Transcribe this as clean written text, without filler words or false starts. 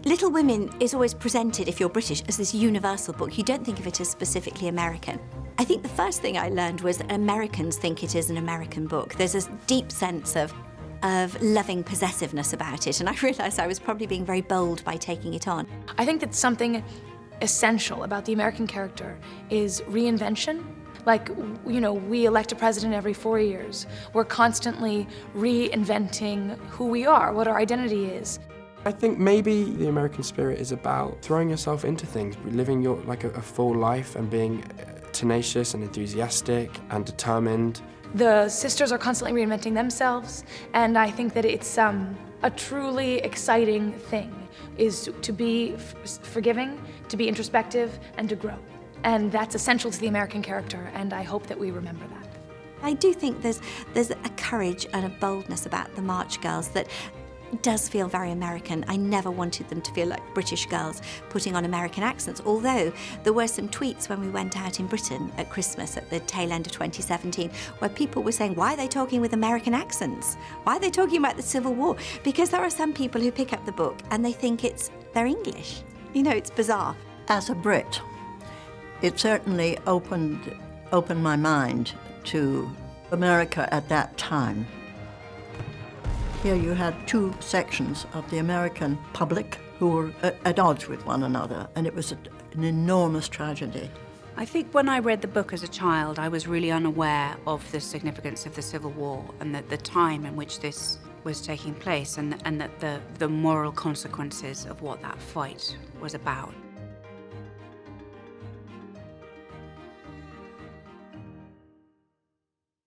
Little Women is always presented, if you're British, as this universal book. You don't think of it as specifically American. I think the first thing I learned was that Americans think it is an American book. There's a deep sense of loving possessiveness about it, and I realised I was probably being very bold by taking it on. I think that something essential about the American character is reinvention. Like, you know, we elect a president every 4 years. We're constantly reinventing who we are, what our identity is. I think maybe the American spirit is about throwing yourself into things, living your a full life and being tenacious and enthusiastic and determined. The sisters are constantly reinventing themselves, and I think that it's a truly exciting thing, is to be forgiving, to be introspective, and to grow. And that's essential to the American character, and I hope that we remember that. I do think there's a courage and a boldness about the March Girls that does feel very American. I never wanted them to feel like British girls putting on American accents, although there were some tweets when we went out in Britain at Christmas at the tail end of 2017 where people were saying, why are they talking with American accents? Why are they talking about the Civil War? Because there are some people who pick up the book and they think they're English. You know, it's bizarre. As a Brit, it certainly opened my mind to America at that time. Here you had two sections of the American public who were at odds with one another, and it was an enormous tragedy. I think when I read the book as a child, I was really unaware of the significance of the Civil War and the time in which this was taking place, and that the moral consequences of what that fight was about.